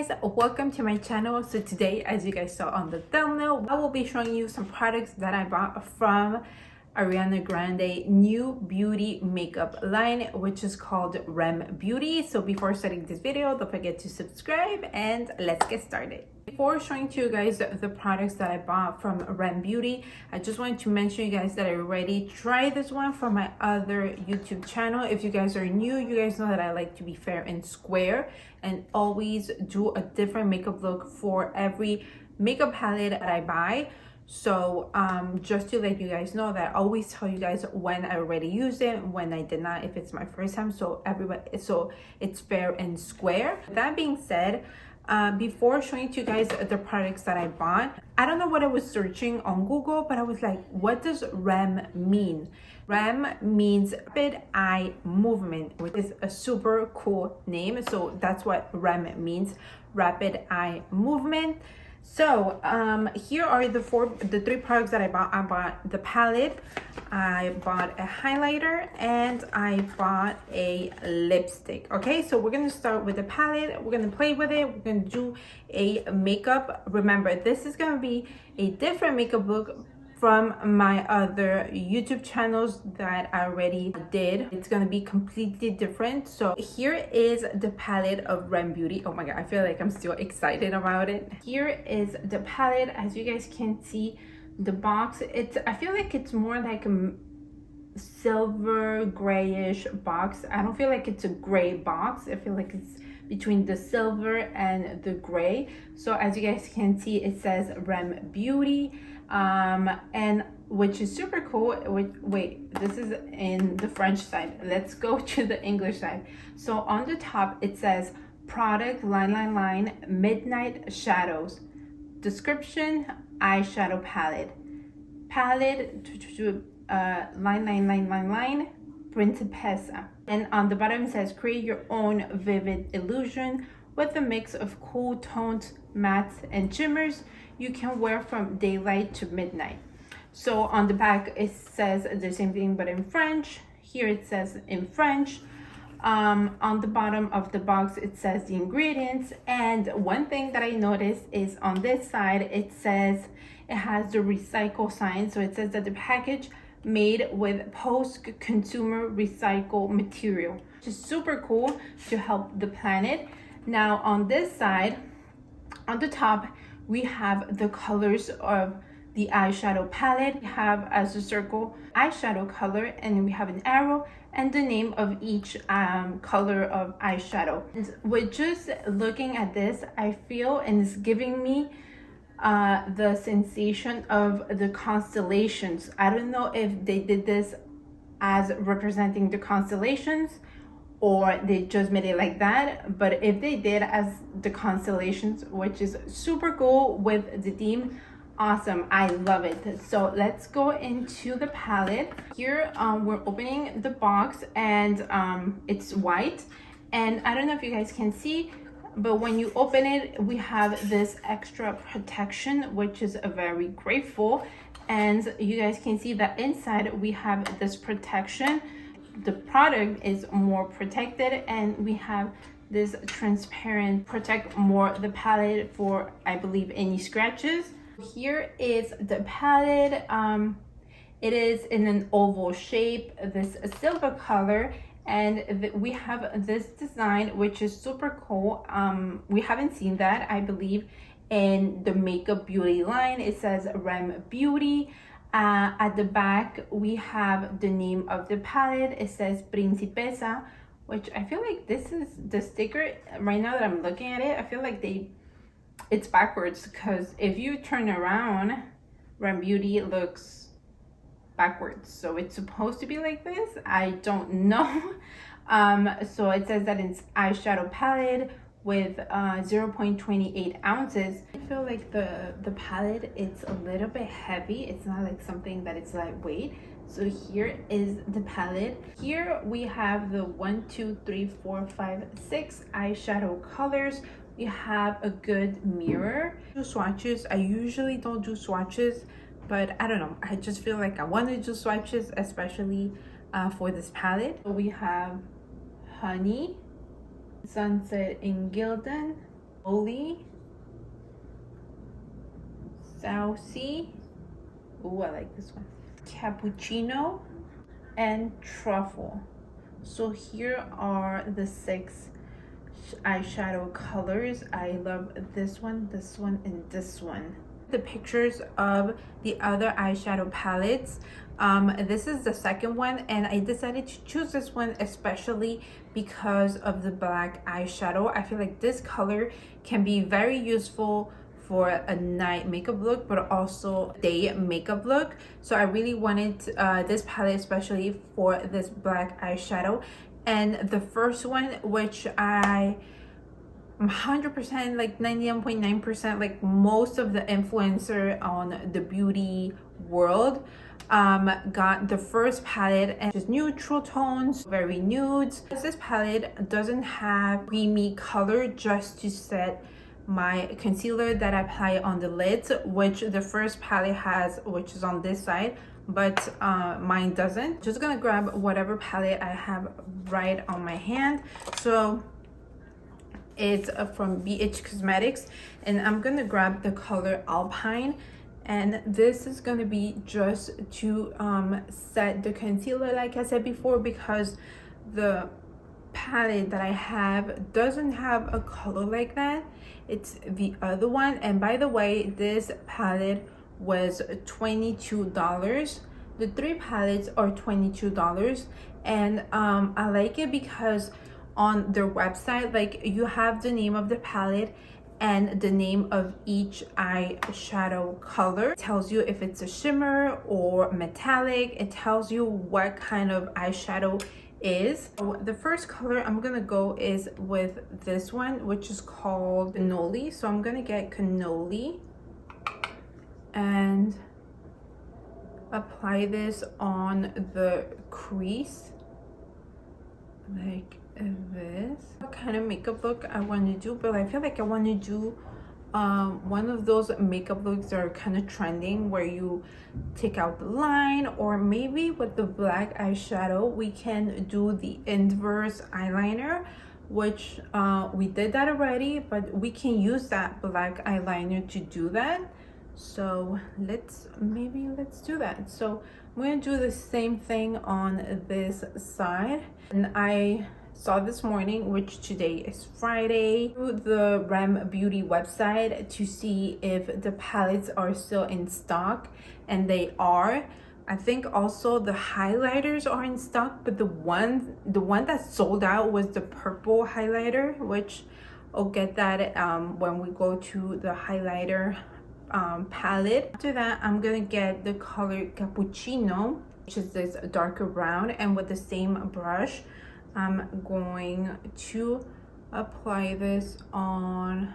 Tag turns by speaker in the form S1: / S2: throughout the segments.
S1: guys, welcome to my channel. So today, as you guys saw on the thumbnail, I will be showing you some products that I bought from Ariana Grande new beauty makeup line, which is called R.E.M Beauty. So before starting this video, don't forget to subscribe and let's get started. Before showing to you guys the products that I bought from R.E.M Beauty, I just wanted to mention you guys that I already tried this one from my other YouTube channel. If you guys are new, you guys know that I like to be fair and square and always do a different makeup look for every makeup palette that I buy. So just to let you guys know that I always tell you guys when I already used it, when I did not, if it's my first time, so it's fair and square. That being said, before showing to you guys the products that I bought, I don't know what I was searching on Google, but I was like, what does R.E.M mean? R.E.M means rapid eye movement, which is a super cool name. So that's what R.E.M means, rapid eye movement. So here are the three products that I bought. I bought the palette, I bought a highlighter, and I bought a lipstick. Okay, so we're gonna start with the palette. We're gonna play with it. We're gonna do a makeup. Remember, this is gonna be a different makeup look from my other YouTube channels that I already did. It's gonna be completely different. So here is the palette of R.E.M Beauty. Oh my god, I feel like I'm still excited about it. Here is the palette. As you guys can see, the box, I feel like it's more like a silver grayish box. I don't feel like it's a gray box. I feel like it's between the silver and the gray. So as you guys can see, it says R.E.M Beauty, and which is super cool. Wait, this is in the French side. Let's go to the English side. So on the top it says product line midnight shadows, description eyeshadow palette line Principessa, and on the bottom it says create your own vivid illusion with a mix of cool tones, mattes, and shimmers you can wear from daylight to midnight. So on the back it says the same thing but in French. Here it says in French. On the bottom of the box it says the ingredients, and one thing that I noticed is on this side it says it has the recycle sign. So it says that the package made with post-consumer recycled material, which is super cool to help the planet. Now on this side, on the top, we have the colors of the eyeshadow palette. We have as a circle eyeshadow color, and we have an arrow and the name of each color of eyeshadow. And with just looking at this, I feel, and it's giving me the sensation of the constellations. I don't know if they did this as representing the constellations or they just made it like that, but if they did as the constellations, which is super cool with the theme, awesome, I love it. So let's go into the palette. Here we're opening the box, and it's white, and I don't know if you guys can see, but when you open it, we have this extra protection, which is very grateful. And you guys can see that inside we have this protection. The product is more protected, and we have this transparent protect more the palette for, I believe, any scratches. Here is the palette. It is in an oval shape, this silver color, and we have this design which is super cool. We haven't seen that, I believe, in the makeup beauty line. It says R.E.M Beauty. At the back we have the name of the palette. It says Principessa, which I feel like this is the sticker. Right now that I'm looking at it, I feel like it's backwards, because if you turn around, R.E.M Beauty looks backwards, so it's supposed to be like this. I don't know. So it says that it's eyeshadow palette with 0.28 ounces. I feel like the palette, it's a little bit heavy. It's not like something that is lightweight. So here is the palette. Here we have the 1 2 3 4 5 6 eyeshadow colors. We have a good mirror. Do swatches. I usually don't do swatches, but I don't know, I just feel like I want to do swatches, especially for this palette. So we have Honey, Sunset in Gildan, Oli, Saucy. Ooh, I like this one. Cappuccino and Truffle. So here are the 6 eyeshadow colors. I love this one, and this one. The pictures of the other eyeshadow palettes. This is the second one, and I decided to choose this one especially because of the black eyeshadow. I feel like this color can be very useful for a night makeup look, but also day makeup look. So I really wanted this palette especially for this black eyeshadow. And the first one, which I'm 100%, like 99.9%, like most of the influencer on the beauty world got the first palette, and just neutral tones, very nudes. This palette doesn't have creamy color just to set my concealer that I apply on the lids, which the first palette has, which is on this side, but mine doesn't. Just gonna grab whatever palette I have right on my hand. So it's from BH Cosmetics, and I'm gonna grab the color Alpine, and this is gonna be just to set the concealer, like I said before, because the palette that I have doesn't have a color like that. It's the other one. And by the way, this palette was $22. The 3 palettes are $22, and I like it because on their website, like, you have the name of the palette and the name of each eyeshadow color. It tells you if it's a shimmer or metallic. It tells you what kind of eyeshadow is. So the first color I'm gonna go is with this one, which is called Cannoli. So I'm gonna get Cannoli and apply this on the crease like this. What kind of makeup look I want to do, but I feel like I want to do one of those makeup looks that are kind of trending, where you take out the line, or maybe with the black eyeshadow we can do the inverse eyeliner, which we did that already, but we can use that black eyeliner to do that. So let's do that. So I'm going to do the same thing on this side. And I saw this morning, which today is Friday, through the R.E.M beauty website to see if the palettes are still in stock, and they are. I think also the highlighters are in stock, but the one that sold out was the purple highlighter, which I'll get that when we go to the highlighter palette. After that, I'm gonna get the color Cappuccino, which is this darker brown, and with the same brush I'm going to apply this on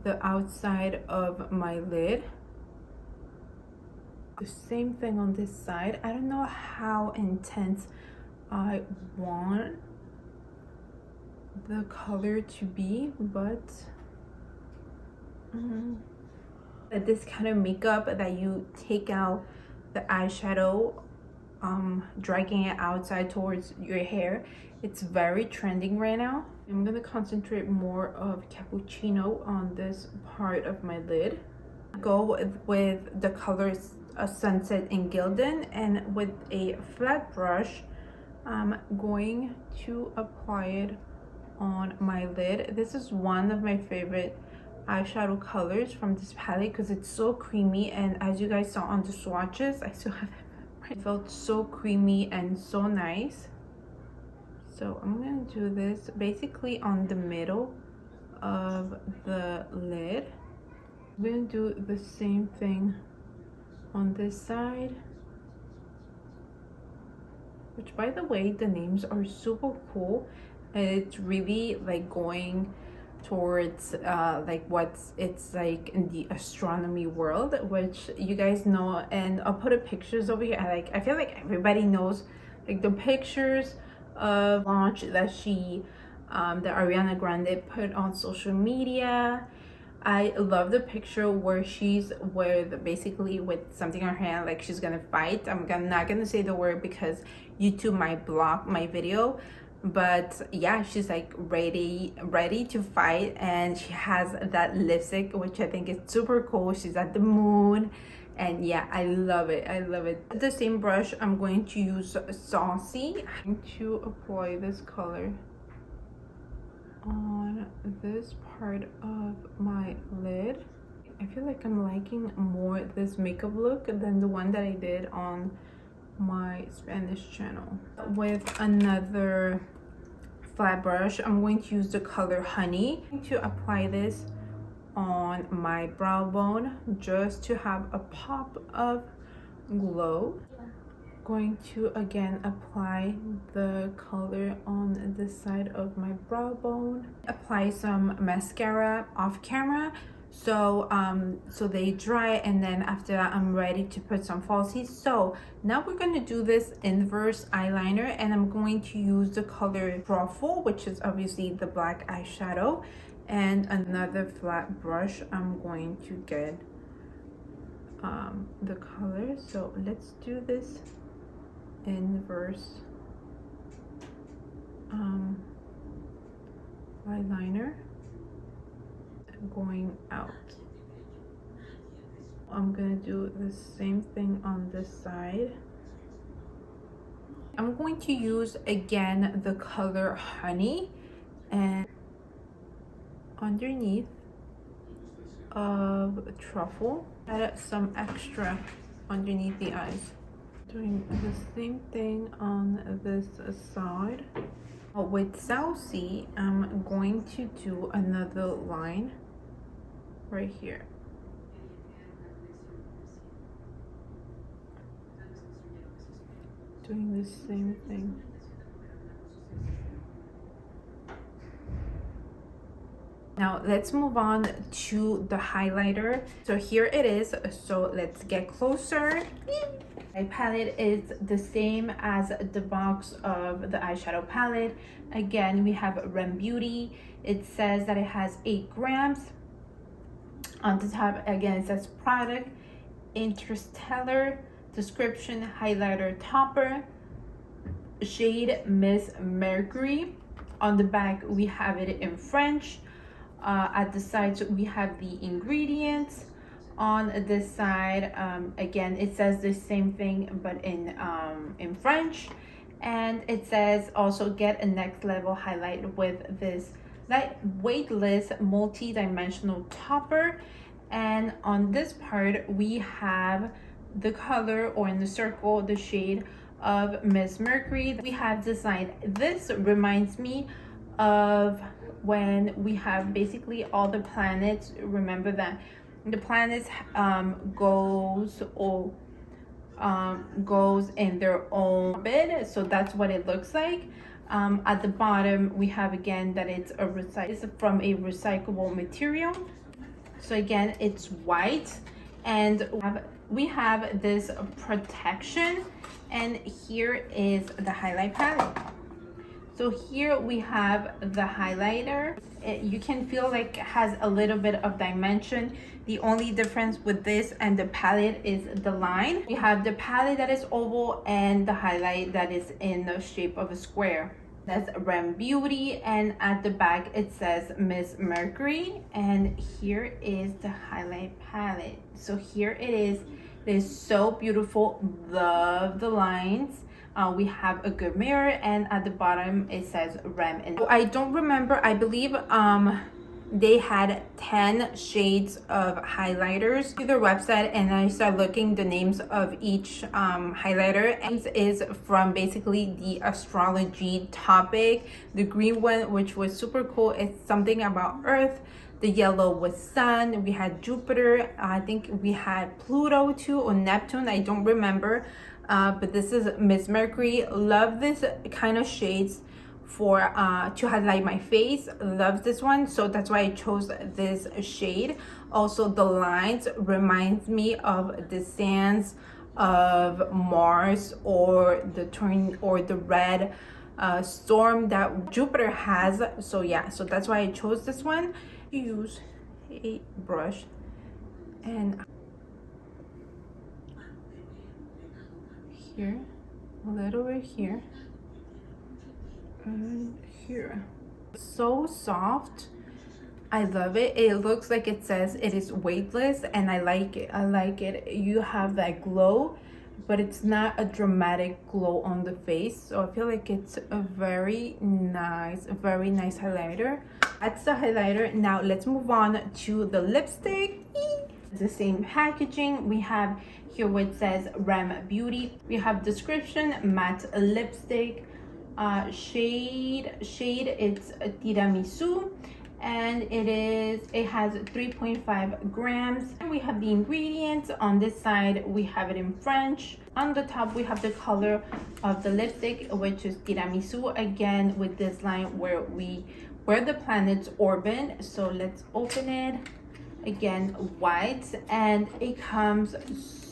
S1: the outside of my lid. The same thing on this side. I don't know how intense I want the color to be, but this kind of makeup that you take out the eyeshadow, dragging it outside towards your hair, it's very trending right now. I'm gonna concentrate more of Cappuccino on this part of my lid. Go with the colors Sunset and Gilden, and with a flat brush I'm going to apply it on my lid. This is one of my favorite eyeshadow colors from this palette because it's so creamy, and as you guys saw on the swatches, I still have it. It felt so creamy and so nice. So I'm gonna do this basically on the middle of the lid. I'm gonna do the same thing on this side, which, by the way, the names are super cool. It's really like going towards like it's like in the astronomy world, which you guys know, and I'll put pictures over here. I feel like everybody knows like the pictures of launch that that Ariana Grande put on social media. I love the picture where she's basically with something in her hand, like she's gonna fight. I'm not gonna say the word because YouTube might block my video, but yeah, she's like ready to fight, and she has that lipstick, which I think is super cool. She's at the moon, and yeah, I love it. I love it. The same brush, I'm going to use Saucy. I'm going to apply this color on this part of my lid. I feel like I'm liking more this makeup look than the one that I did on my Spanish channel. With another flat brush, I'm going to use the color Honey. I'm going to apply this on my brow bone just to have a pop of glow. Going to again apply the color on this side of my brow bone. Apply some mascara off camera so they dry, and then after that I'm ready to put some falsies. So now we're going to do this inverse eyeliner, and I'm going to use the color Truffle, which is obviously the black eyeshadow, and another flat brush. I'm going to get the color. So let's do this inverse eyeliner going out. I'm gonna do the same thing on this side. I'm going to use again the color Honey, and underneath of Truffle, add some extra underneath the eyes. Doing the same thing on this side. With Saucy, I'm going to do another line right here. Doing the same thing. Now let's move on to the highlighter. So here it is. So let's get closer. My palette is the same as the box of the eyeshadow palette. Again, we have R.E.M Beauty. It says that it has 8 grams. On the top, again, it says product, interstellar, description, highlighter topper, shade Miss Mercury. On the back, we have it in French. At the sides, we have the ingredients. On this side, again, it says the same thing but in French, and it says also get a next level highlight with this light weightless multi-dimensional topper. And on this part, we have the color, or in the circle, the shade of Miss Mercury. We have designed this. Reminds me of when we have basically all the planets. Remember that the planets goes in their own orbit, so that's what it looks like. At the bottom, we have again that it's from a recyclable material. So again, it's white, and we have this protection, and here is the highlight palette. So here we have the highlighter. You can feel like it has a little bit of dimension. The only difference with this and the palette is the line. We have the palette that is oval and the highlight that is in the shape of a square. That's R.E.M Beauty, and at the back it says Miss Mercury, and here is the highlight palette. So here it is. It is so beautiful. Love the lines. We have a good mirror, and at the bottom it says R.E.M. And I don't remember, I believe they had 10 shades of highlighters to their website, and I started looking the names of each highlighter, and this is from basically the astrology topic. The green one, which was super cool, it's something about Earth. The yellow was Sun. We had Jupiter. I think we had Pluto too, or Neptune, I don't remember. But this is Miss Mercury. Love this kind of shades for to highlight my face. Love this one, so that's why I chose this shade. Also, the lines reminds me of the sands of Mars, or the red storm that Jupiter has. So yeah, so that's why I chose this one. Use a brush and here, a little bit here, here. So soft. I love it. It looks like it says it is weightless, and I like it. I like it. You have that glow, but it's not a dramatic glow on the face. So I feel like it's a very nice highlighter. That's the highlighter. Now let's move on to the lipstick. The same packaging. We have here where it says R.E.M Beauty. We have description, matte lipstick, shade it's a tiramisu, and it has 3.5 grams. And we have the ingredients. On this side we have it in French. On the top we have the color of the lipstick, which is tiramisu, again with this line where the planets orbit. So let's open it. Again, white, and it comes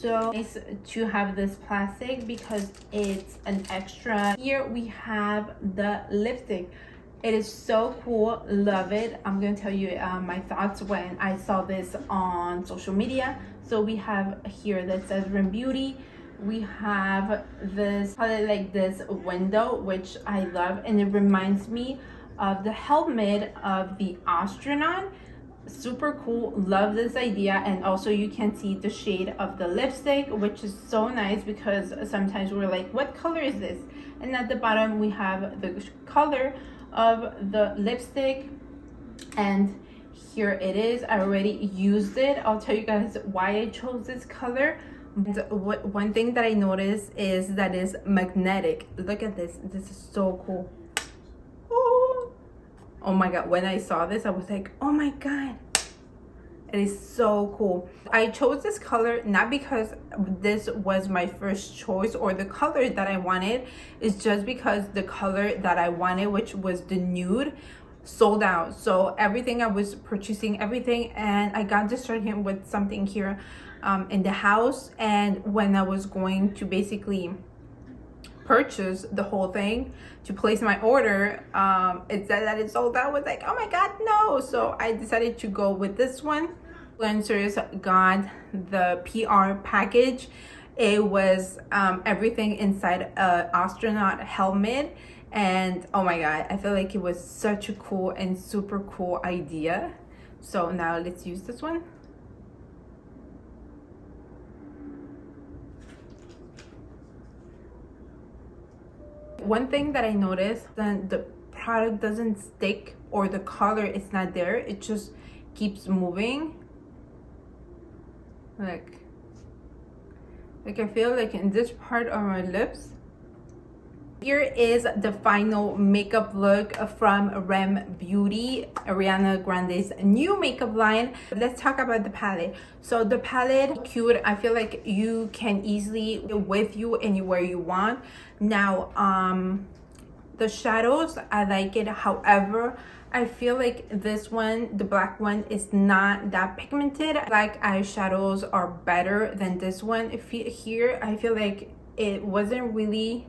S1: so nice to have this plastic because it's an extra. Here we have the lipstick. It is so cool. Love it. I'm gonna tell you my thoughts when I saw this on social media. So we have here that says R.E.M Beauty. We have this like this window, which I love, and it reminds me of the helmet of the astronaut. Super cool. Love this idea. And also you can see the shade of the lipstick, which is so nice because sometimes we're like, what color is this? And at the bottom we have the color of the lipstick, and here it is. I already used it. I'll tell you guys why I chose this color. One thing that I noticed is that it's magnetic. Look at this. This is so cool. Oh my god, when I saw this I was like, oh my god, it is so cool. I chose this color not because this was my first choice or the color that I wanted. It's just because the color that I wanted, which was the nude, sold out. So everything I was purchasing, everything, and I got distracted with something here in the house. And when I was going to basically purchase the whole thing to place my order, it said that it sold out. I was like, oh my god, no. So I decided to go with this one. Influencers got the PR package. It was everything inside a astronaut helmet, and oh my god, I feel like it was such a cool and super cool idea. So now let's use this one. One thing that I noticed, then the product doesn't stick or the color is not there. It just keeps moving. Like I feel like in this part of my lips. Here is the final makeup look from R.E.M Beauty, Ariana Grande's new makeup line. Let's talk about the palette. So the palette, cute. I feel like you can easily with you anywhere you want. Now, the shadows, I like it. However, I feel like this one, the black one, is not that pigmented. Black eyeshadows are better than this one. Here, I feel like it wasn't really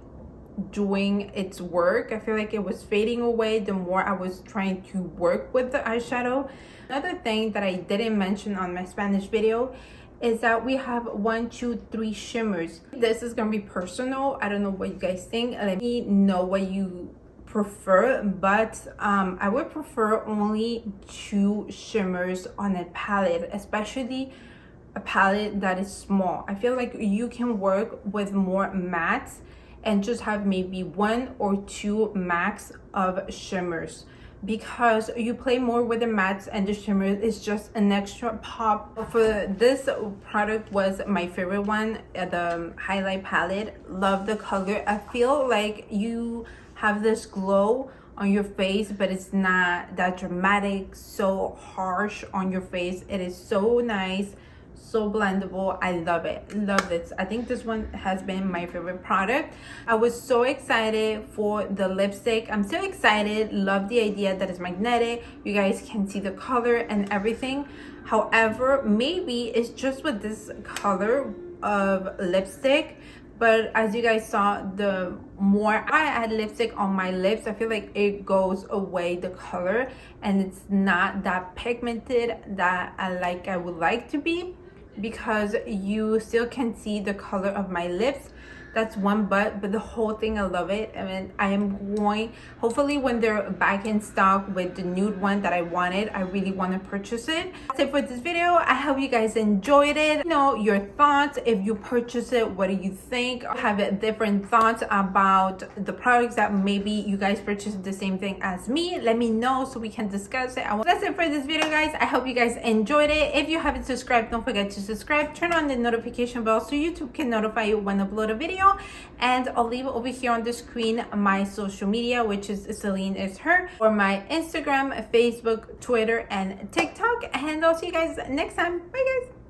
S1: doing its work. I feel like it was fading away the more I was trying to work with the eyeshadow. Another thing that I didn't mention on my Spanish video is that we have 1, 2, 3 shimmers. This is gonna be personal. I don't know what you guys think. Let me know what you prefer, but I would prefer only 2 shimmers on a palette, especially a palette that is small. I feel like you can work with more mattes and just have maybe 1 or 2 max of shimmers, because you play more with the mattes and the shimmers is just an extra pop. For this product was my favorite one, the highlight palette. Love the color. I feel like you have this glow on your face, but it's not that dramatic, so harsh on your face. It is so nice, so blendable. I love it. Love this. I think this one has been my favorite product. I was so excited for the lipstick. I'm so excited. Love the idea that it's magnetic. You guys can see the color and everything. However, maybe it's just with this color of lipstick, but as you guys saw, the more I add lipstick on my lips, I feel like it goes away the color and it's not that pigmented that I would like to be, because you still can see the color of my lips. That's one but the whole thing, I love it. I mean, I am going, hopefully when they're back in stock with the nude one that I wanted, I really want to purchase it. That's it for this video. I hope you guys enjoyed it. You know your thoughts. If you purchase it, what do you think? Have different thoughts about the products that maybe you guys purchased the same thing as me. Let me know so we can discuss it. That's it for this video, guys. I hope you guys enjoyed it. If you haven't subscribed, don't forget to subscribe. Turn on the notification bell so YouTube can notify you when I upload a video. And I'll leave over here on the screen my social media, which is Celin is her, or my Instagram, Facebook, Twitter, and TikTok. And I'll see you guys next time. Bye, guys.